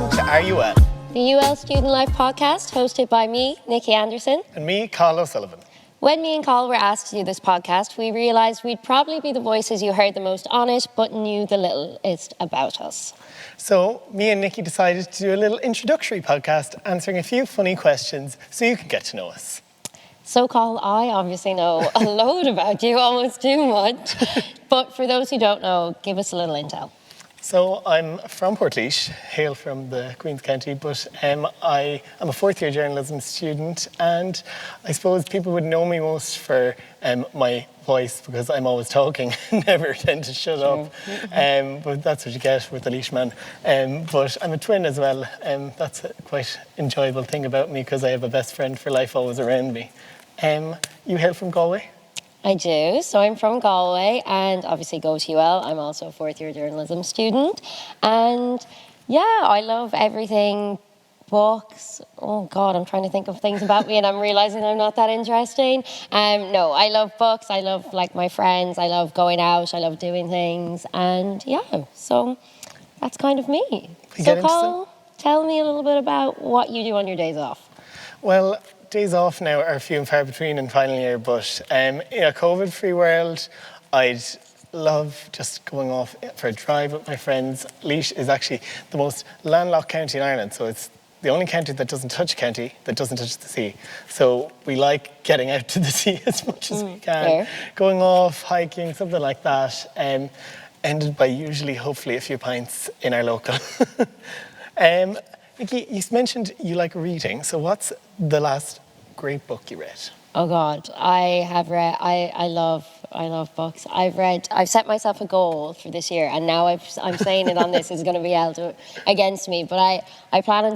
welcome to RUL. The UL Student Life podcast, hosted by me, Nicky Anderson. And me, Cathal O'Sullivan. When me and Cathal were asked to do this podcast, we realised we'd probably be the voices you heard the most on it, but knew the littlest about us. So, me and Nicky decided to do a little introductory podcast, answering a few funny questions so you can get to know us. So, Cathal, I obviously know a load about you, almost too much. But for those who don't know, give us a little intel. So, I'm from Portlaoise, hail from the Queen's County, but I am a fourth year journalism student, and I suppose people would know me most for my voice, because I'm always talking, never tend to shut up. But that's what you get with the leash man. But I'm a twin as well, and that's a quite enjoyable thing about me, because I have a best friend for life always around me. You hail from Galway? I do. So I'm from Galway and obviously go to UL. I'm also a fourth year journalism student. And yeah, I love everything. Books. Oh God, I'm trying to think of things about me and I'm realising I'm not that interesting. No, I love books. I love like my friends. I love going out. I love doing things. And yeah, so that's kind of me. So Cathal, tell me a little bit about what you do on your days off. Well, days off now are few and far between in final year, but in a COVID-free world, I'd love just going off for a drive with my friends. Laois is actually the most landlocked county in Ireland, so it's the only county that doesn't touch a county that doesn't touch the sea. So we like getting out to the sea as much as we can. Fair. Going off, hiking, something like that, ended by usually, hopefully, a few pints in our local. Nicky, you mentioned you like reading, so what's the last great book you read? Oh God, I have read. I love books. I've set myself a goal for this year, and now I'm saying it on this is going to be held against me. But I plan on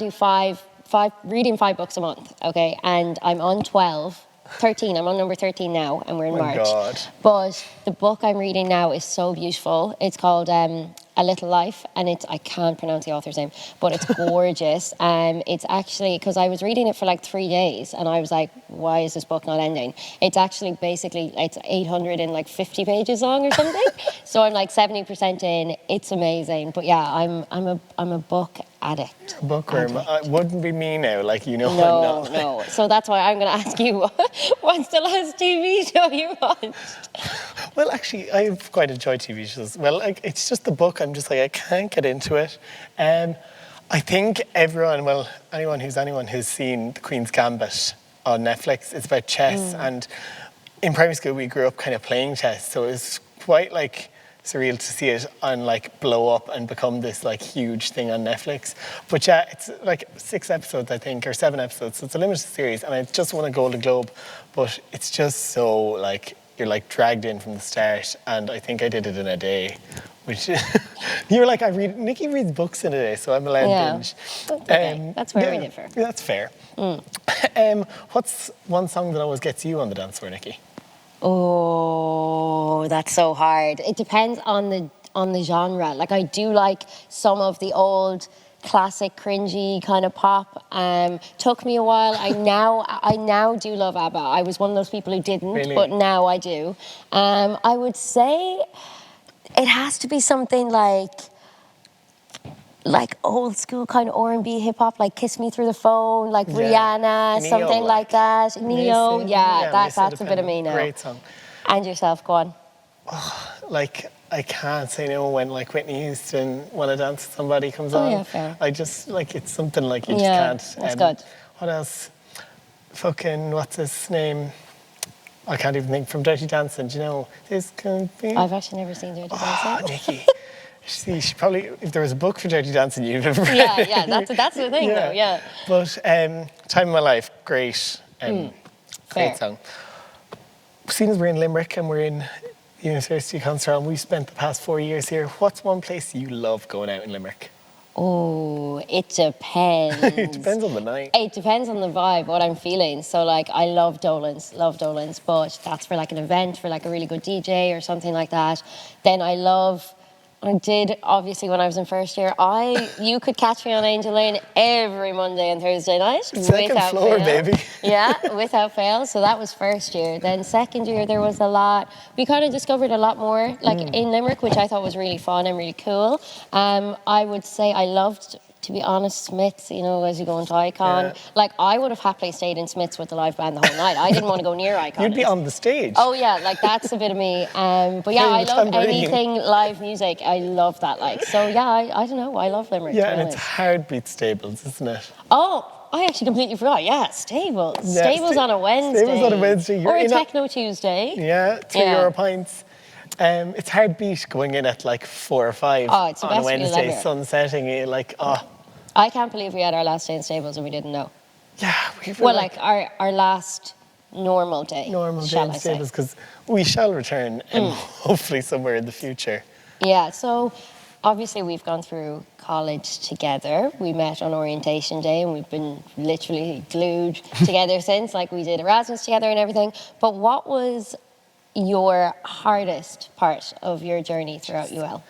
reading 5 books a month. Okay, and I'm on 13. I'm on number 13 now, and we're in March. God. But the book I'm reading now is so beautiful. It's called A Little Life, and I can't pronounce the author's name, but it's gorgeous. It's actually, because I was reading it for like 3 days, and I was like, why is this book not ending? It's actually basically, it's 850 pages long or something. So I'm like 70% in. It's amazing. But yeah, I'm a book addict. Bookworm. It wouldn't be me now, like you know. No, I'm not. no. So that's why I'm going to ask you, what's the last TV show you watched? Well, actually, I've quite enjoyed TV shows. Well, it's just the book. I'm just like, I can't get into it. I think anyone who's seen The Queen's Gambit on Netflix, it's about chess. And in primary school, we grew up kind of playing chess. So it was quite like surreal to see it blow up and become this like huge thing on Netflix. But yeah, it's like 6 episodes, I think, or 7 episodes. So it's a limited series, and I just won a Golden Globe. But it's just so like, you're like dragged in from the start, and I think I did it in a day, which you're like, Nicky reads books in a day, so I'm allowed binge. Okay. That's where we differ. That's fair. What's one song that always gets you on the dance floor, Nicky? Oh, that's so hard. It depends on the genre. Like I do like some of the old classic cringy kind of pop. Took me a while. I now do love ABBA. I was one of those people who didn't, really? But now I do. I would say it has to be something like old school kind of R&B hip hop, like Kiss Me Through the Phone, like Rihanna, Neo, something like that. Neo, that's a bit of me now. Great song. And yourself, go on. Like, I can't say no when like Whitney Houston, Wanna Dance with Somebody comes on. Yeah, fair. I just, like, it's something like you just can't. That's good. What else? Fucking, what's his name? I can't even think, from Dirty Dancing, do you know? This could be... I've actually never seen Dirty Dancing. Nicky. See, she probably, if there was a book for Dirty Dancing, you'd have read it. Yeah, that's the thing though, yeah. But Time of My Life, great. Great song. Seeing as we're in Limerick and we're in the University of Cathal, we've spent the past 4 years here. What's one place you love going out in Limerick? Oh, it depends. It depends on the night. It depends on the vibe, what I'm feeling. So like, I love Dolan's, but that's for like an event, for like a really good DJ or something like that. Then I did, obviously, when I was in first year, you could catch me on Angel Lane every Monday and Thursday night. Second floor, baby. Yeah, without fail. So that was first year. Then second year, there was a lot. We kind of discovered a lot more, like in Limerick, which I thought was really fun and really cool. I would say I loved to be honest, Smiths, you know, as you go into Icon, Yeah. like I would have happily stayed in Smiths with the live band the whole night. I didn't want to go near Icon. You'd be on the stage. Oh yeah, like that's a bit of me. But yeah, I Playing the love tambourine. anything live music. I love that. Like, so yeah, I don't know. I love Limerick. Yeah, to be and it's honest. Heartbeat Stables, isn't it? Oh, I actually completely forgot. Yeah, Stables. Yeah, Stables on a Wednesday. Stables on a Wednesday. You're Or a in Techno Tuesday. Yeah, €3 pints. It's Heartbeat going in at like 4 or 5 Oh, it's the on a best meal Wednesday, ever. sunsetting. You're like, oh. I can't believe we had our last day in Stables and we didn't know. Yeah, we were Well, like our last normal day. normal day shall in I say. Stables, because we shall return hopefully somewhere in the future. Yeah, so obviously we've gone through college together. We met on orientation day and we've been literally glued together since, like we did Erasmus together and everything. But what was your hardest part of your journey throughout UL?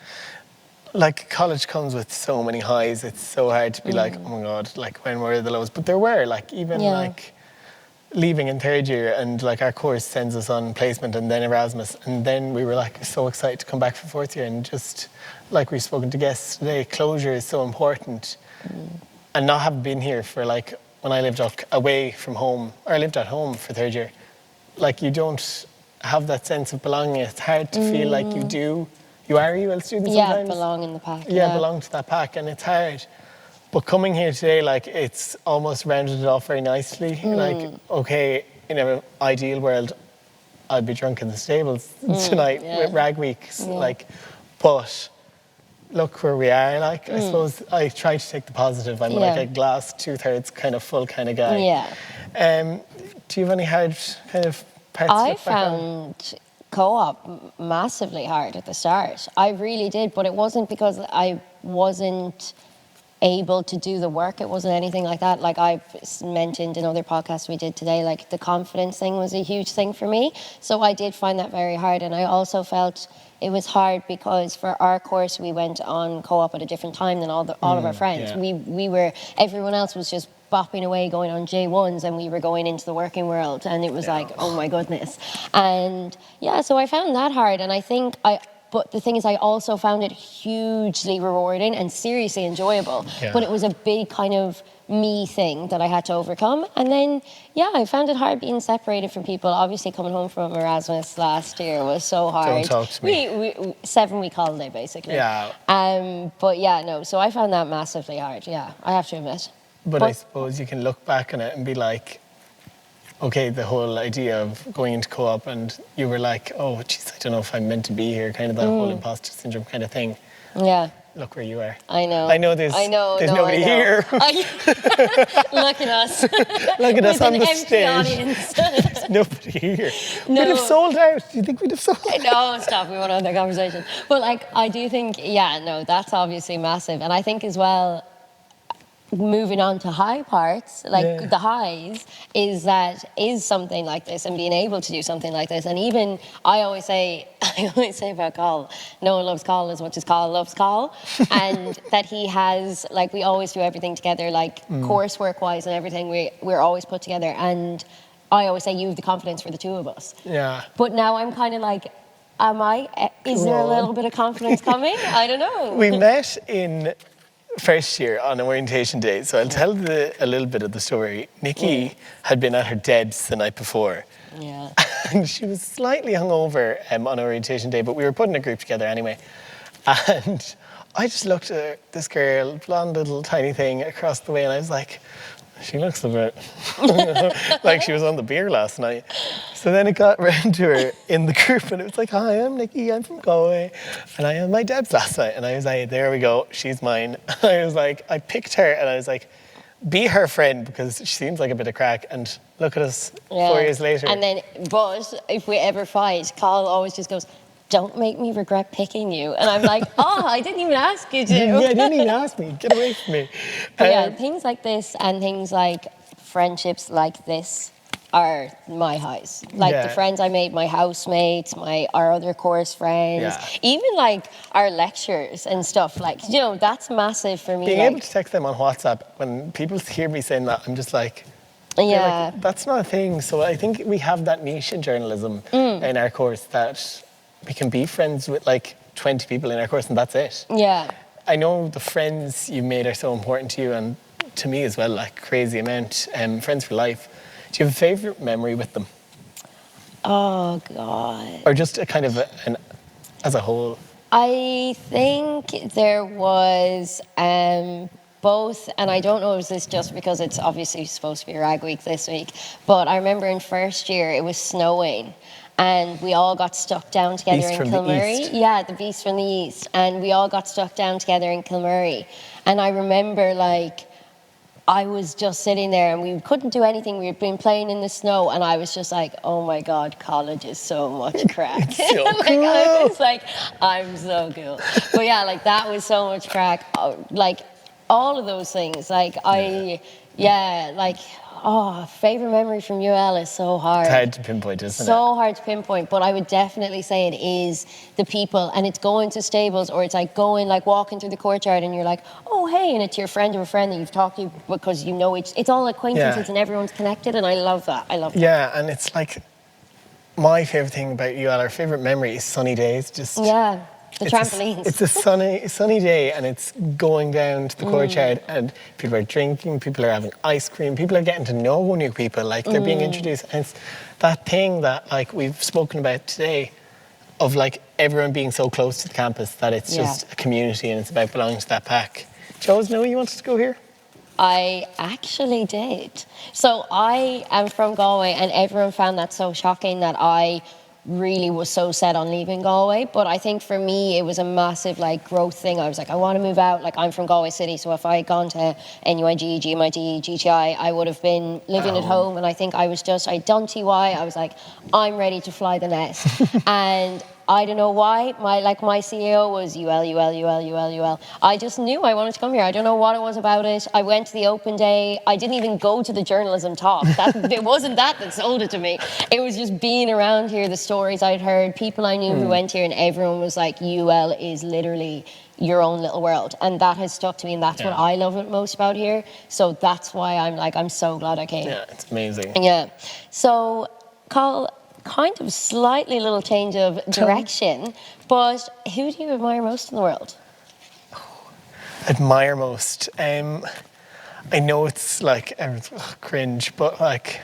Like, college comes with so many highs. It's so hard to be like, oh my God, like, when were the lows? But there were, like, even like leaving in third year, and like our course sends us on placement and then Erasmus, and then we were like so excited to come back for fourth year, and just like we've spoken to guests today, closure is so important. And not having been here for, like, when I lived away from home, or I lived at home for third year, like, you don't have that sense of belonging. It's hard to feel like you are a UL student sometimes. Yeah, belong in the pack. Yeah, belong to that pack, and it's hard. But coming here today, like, it's almost rounded it off very nicely. Like, okay, in an ideal world, I'd be drunk in the stables tonight with rag weeks. Like, but look where we are. Like, I suppose I try to take the positive. I'm like a glass 2/3 kind of full kind of guy. Yeah. Do you have any hard kind of parts? I found co-op massively hard at the start. I really did, but it wasn't because I wasn't able to do the work. It wasn't anything like that. Like I've mentioned in other podcasts we did today, like the confidence thing was a huge thing for me. So I did find that very hard. And I also felt it was hard because for our course, we went on co-op at a different time than all of our friends. Yeah. Everyone else was just bopping away going on J1s and we were going into the working world, and it was like, oh my goodness. And yeah, so I found that hard. And I think but the thing is, I also found it hugely rewarding and seriously enjoyable. Yeah. But it was a big kind of me thing that I had to overcome. And then, yeah, I found it hard being separated from people. Obviously, coming home from Erasmus last year was so hard. Don't talk to me. We 7-week holiday, basically. Yeah. But yeah, no, so I found that massively hard, yeah, I have to admit. But I suppose you can look back on it and be like, okay, the whole idea of going into co-op, and you were like, oh, geez, I don't know if I'm meant to be here, kind of that whole imposter syndrome kind of thing. Yeah. Look where you are. I know. I know there's nobody here. Look at us. Look at us on the empty stage. Audience. There's nobody here. No. We'd have sold out. Do you think we'd have sold out? No, stop. We want to have that conversation. But like, I do think, yeah, no, that's obviously massive. And I think as well, moving on to high parts, like the highs, is something like this, and being able to do something like this. And even I always say about Cathal, no one loves Cathal as much as Cathal loves Cathal, and that he has, like, we always do everything together, like coursework wise and everything. We're always put together, and I always say you have the confidence for the two of us. Yeah. But now I'm kind of like, is there a little bit of confidence coming? I don't know. We met in first year on orientation day, so I'll tell a little bit of the story. Nicky had been at her Deb's the night before, and she was slightly hungover on orientation day, but we were putting a group together anyway. And I just looked at this girl, blonde little tiny thing across the way, and I was like, she looks a bit like she was on the beer last night. So then it got round to her in the group, and it was like, hi, I'm Nicky, I'm from Galway, and I had my Deb's last night. And I was like, there we go, she's mine. I was like, I picked her, and I was like, be her friend, because she seems like a bit of crack. And look at us 4 years later. And then, but if we ever fight, Cathal always just goes, don't make me regret picking you. And I'm like, oh, I didn't even ask you to. Yeah, you didn't even ask me. Get away from me. Yeah, things like this and things like friendships like this are my highs. Like the friends I made, my housemates, our other course friends, even like our lectures and stuff. Like, you know, that's massive for me. Being able to text them on WhatsApp, when people hear me saying that, I'm just like, like, that's not a thing. So I think we have that niche in journalism in our course that we can be friends with like 20 people in our course, and that's it. Yeah. I know the friends you made are so important to you and to me as well, like crazy amount. Friends for life. Do you have a favourite memory with them? Oh, God. Or just a kind of as a whole? I think there was both, and I don't know if this just because it's obviously supposed to be Rag Week this week, but I remember in first year it was snowing and we all got stuck down together Beast in from the Kilmurry. East. Yeah, the Beast from the East. And we all got stuck down together in Kilmurry. And I remember like I was just sitting there and we couldn't do anything. We had been playing in the snow and I was just like, oh my God, college is so much crack. So like, cool. I was like, I'm so cool. But yeah, like that was so much crack. Like all of those things. Like favorite memory from UL is so hard. It's hard to pinpoint, isn't it? So hard to pinpoint, but I would definitely say it is the people, and it's going to stables or it's like going, like walking through the courtyard and you're like, oh, hey, and it's your friend of a friend that you've talked to because you know it's all acquaintances and everyone's connected, and I love that. I love that. Yeah, and it's like my favourite thing about UL, our favourite memory is sunny days. Just the trampolines. It's a sunny day and it's going down to the courtyard and people are drinking, people are having ice cream, people are getting to know new people, like they're being introduced. And it's that thing that like we've spoken about today of like everyone being so close to the campus that it's just a community and it's about belonging to that pack. Do you always know you wanted to go here? I actually did. So I am from Galway and everyone found that so shocking that I really was so set on leaving Galway, but I think for me it was a massive like growth thing. I was like, I want to move out. Like I'm from Galway City, so if I had gone to NUIG, GMIT, GTI, I would have been living at home. And I think I'd done TY. I was like, I'm ready to fly the nest. And I don't know why. My CEO was UL. I just knew I wanted to come here. I don't know what it was about it. I went to the open day. I didn't even go to the journalism talk. It wasn't that sold it to me. It was just being around here, the stories I'd heard, people I knew who went here, and everyone was like, UL is literally your own little world. And that has stuck to me, and that's what I love it most about here. So that's why I'm so glad I came. Yeah, it's amazing. Yeah. So, Carl, kind of slightly little change of direction, but who do you admire most in the world? Admire most. I know it's like cringe, but like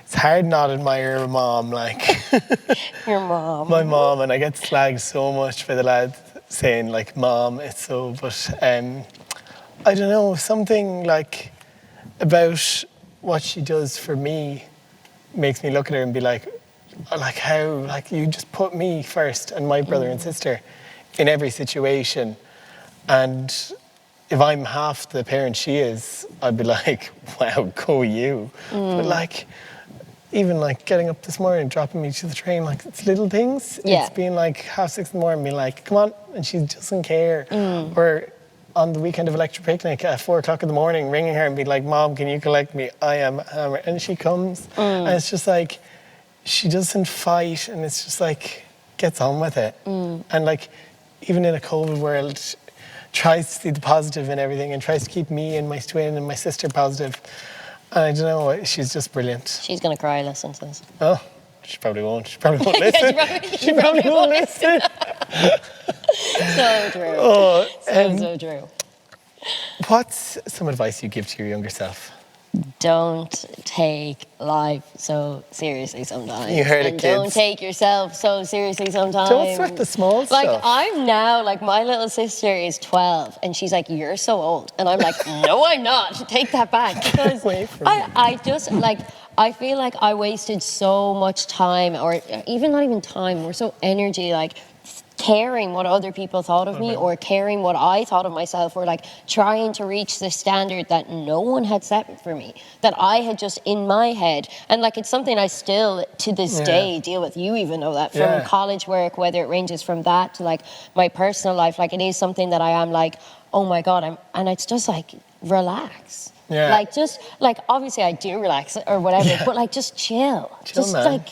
it's hard not to admire a mom. Like Your mom. my mom, and I get slagged so much by the lads saying like mom. It's so, but I don't know, something like about what she does for me makes me look at her and be like how, like you just put me first and my brother and sister in every situation. And if I'm half the parent she is, I'd be like, wow, go you. But like, even like getting up this morning, dropping me to the train, like it's little things. Yeah. It's being like 6:30 in the morning, being like, come on, and she doesn't care. Or on the weekend of Electric Picnic at 4:00 in the morning, ringing her and be like, Mom, can you collect me? I am hammered. And she comes, and it's just like, she doesn't fight, and it's just like, gets on with it. And like, even in a COVID world, tries to see the positive in everything and tries to keep me and my twin and my sister positive. And I don't know, she's just brilliant. She's going to cry, listen to this. Oh, she probably won't. She probably won't listen. she probably won't listen. So true. Oh, so true. What's some advice you give to your younger self? Don't take life so seriously sometimes. You heard it, and kids. Don't take yourself so seriously sometimes. Don't sweat the small stuff. Like, I'm now, like, my little sister is 12, and she's like, you're so old. And I'm like, no, I'm not. Take that back. Because away from me. I just, like, I feel like I wasted so much time, or even not even time, or so energy, like, caring what other people thought of me or caring what I thought of myself, or like trying to reach the standard that no one had set for me, that I had just in my head. And like, it's something I still to this day deal with. You even know that from college work, whether it ranges from that to like my personal life. Like, it is something that I am like, oh my God, and it's just like, relax. Yeah. Like, just like, obviously I do relax or whatever, but like, just chill. Just man. like,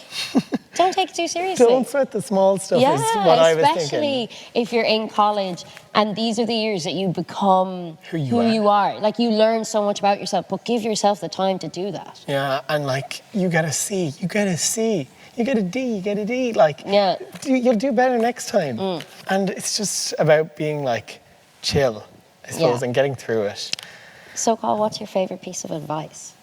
don't take it too seriously. Don't sweat the small stuff is what I was thinking. Especially if you're in college and these are the years that you become who you are. Like, you learn so much about yourself, but give yourself the time to do that. Yeah, and like, you get a C, you get a C, you get a D, you get a D. Like, you'll do better next time. And it's just about being like, chill. I suppose, Yeah. and getting through it. So, Carl, what's your favourite piece of advice?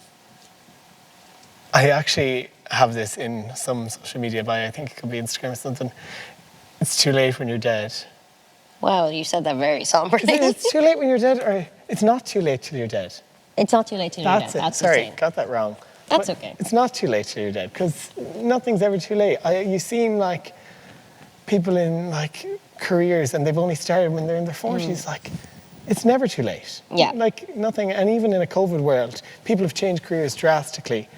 I actually have this in some social media bio. I think it could be Instagram or something. It's too late when you're dead. Well, you said that very somberly. It's too late when you're dead, or it's not too late till you're dead. It's not too late till you're dead. That's it. That's the Sorry, saying. got that wrong. That's But okay. It's not too late till you're dead, because nothing's ever too late. You've seen like people in like careers, and they've only started when they're in their 40s. Like, it's never too late. Yeah. Like nothing, and even in a COVID world, people have changed careers drastically.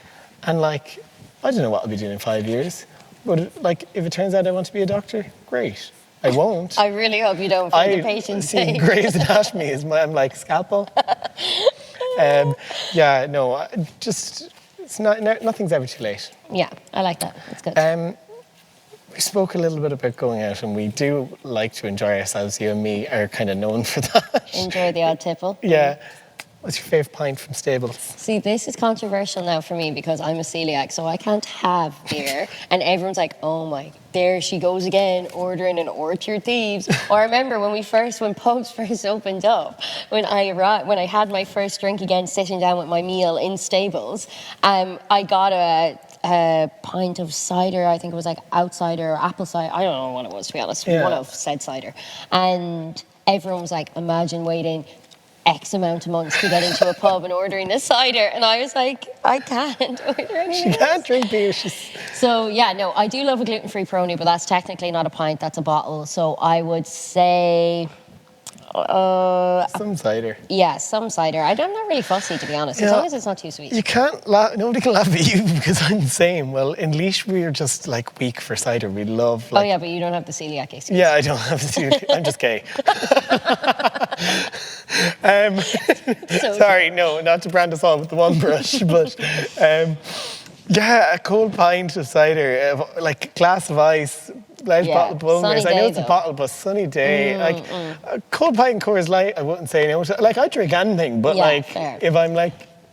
And like, I don't know what I'll be doing in 5 years, but like, if it turns out I want to be a doctor, great. I won't. I really hope you don't for the patient's see sake. Grey's Anatomy is I'm like scalpel. Yeah, no, just it's not. Nothing's ever too late. Yeah, I like that. It's good. We spoke a little bit about going out, and we do like to enjoy ourselves. You and me are kind of known for that. Enjoy the odd tipple. Yeah. What's your favourite pint from Stables? See, this is controversial now for me because I'm a celiac, so I can't have beer. And everyone's like, oh my, there she goes again, ordering an Orchard Thieves. Or I remember when pubs first opened up, when I had my first drink again, sitting down with my meal in Stables, I got a pint of cider. I think it was like outsider or apple cider. I don't know what it was, to be honest. Yeah. One of said cider. And everyone was like, imagine waiting X amount of months to get into a pub and ordering a cider. And I was like, I can't order anything. She can't drink beer. So, yeah, no, I do love a gluten-free Peroni, but that's technically not a pint, that's a bottle. So I would say... some cider. Yeah, some cider. I'm not really fussy, to be honest, as long as it's not too sweet. You can't laugh. Nobody can laugh at you because I'm the same. Well, in Laois, we're just like weak for cider. We love. Like, oh yeah, but you don't have the celiac excuse. Yeah, I don't have the celiac. I'm just gay. Sorry, no, not to brand us all with the one brush, but yeah, a cold pint of cider, like a glass of ice, large bottle of Bulmers. I know it's a bottle, but sunny day. Like a cold pint and Coors Light, I wouldn't say no. Like I'd drink anything, but like fair.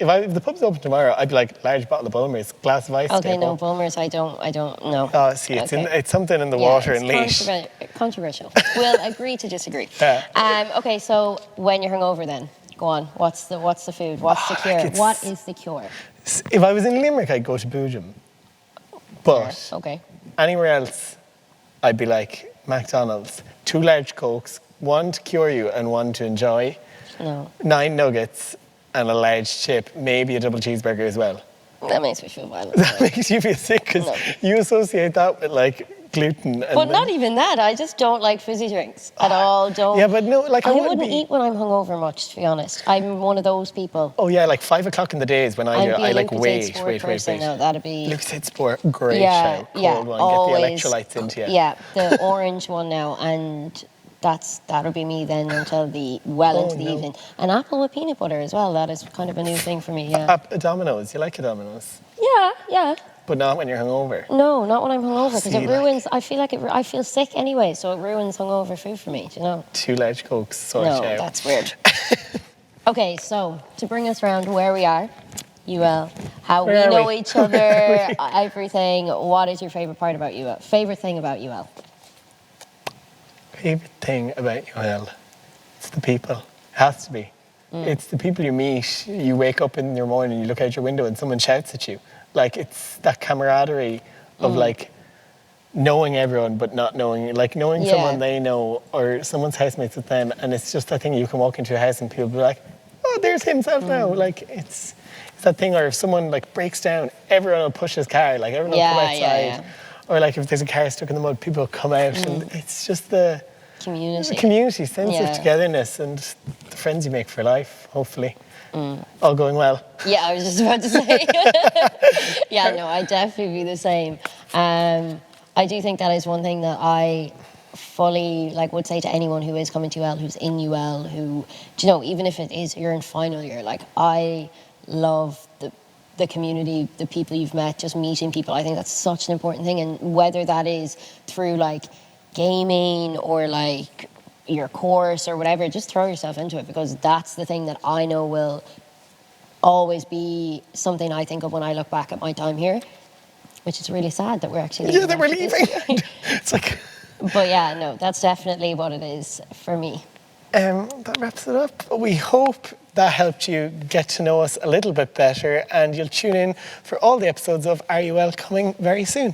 if the pub's open tomorrow, I'd be like large bottle of Bulmers, glass of ice. Okay, no, Bulmers, I don't know. Oh, see, it's something in the water in Laois. Controversial. We'll agree to disagree. Yeah. Okay, so when you're hungover, then go on. What's the food? What's the cure? What is the cure? If I was in Limerick, I'd go to Boojum. But okay. Anywhere else, I'd be like McDonald's. 2 large Cokes, 1 to cure you and 1 to enjoy. No. 9 nuggets and a large chip, maybe a double cheeseburger as well. That makes me feel violent. That makes you feel sick because you associate that with like gluten. But not even that. I just don't like fizzy drinks at all. Yeah, but no, like I wouldn't eat when I'm hungover much, to be honest. I'm one of those people. Oh yeah, like 5 o'clock in the days when I like wait. No, that'd be Lucozade Sport, great show, cold one, always, get the electrolytes into you. Yeah, the orange one now, and that'll be me then until into the evening. An apple with peanut butter as well. That is kind of a new thing for me. Yeah. A Domino's. You like a Domino's? Yeah. But not when you're hungover. No, not when I'm hungover because it ruins. I feel sick anyway, so it ruins hungover food for me. Do you know? 2 large Cokes. Sort no, out. That's weird. Okay, so to bring us around where we are, UL, how we know each other, everything. What is your favorite part about UL? Favorite thing about UL? Favorite thing about UL? It's the people. It has to be. It's the people you meet. You wake up in your morning, you look out your window, and someone shouts at you. Like it's that camaraderie of like knowing everyone but not knowing, like knowing someone they know or someone's housemates with them, and it's just that thing you can walk into a house and people be like, oh, there's himself now. Like it's that thing, or if someone like breaks down, everyone will push his car, like everyone will come outside. Or like if there's a car stuck in the mud, people will come out, and it's just the community sense of togetherness and the friends you make for life, hopefully. All going well. Yeah, I was just about to say. Yeah, no, I definitely be the same. I do think that is one thing that I fully would say to anyone who is coming to UL, who's in UL, who, do you know, even if it is you're in final year, like I love the community, the people you've met, just meeting people. I think that's such an important thing, and whether that is through like gaming or like your course or whatever, just throw yourself into it, because that's the thing that I know will always be something I think of when I look back at my time here, which is really sad that we're actually leaving. Yeah, that we're leaving. It's like... But yeah, no, that's definitely what it is for me. that wraps it up. We hope that helped you get to know us a little bit better, and you'll tune in for all the episodes of Are You Well coming very soon.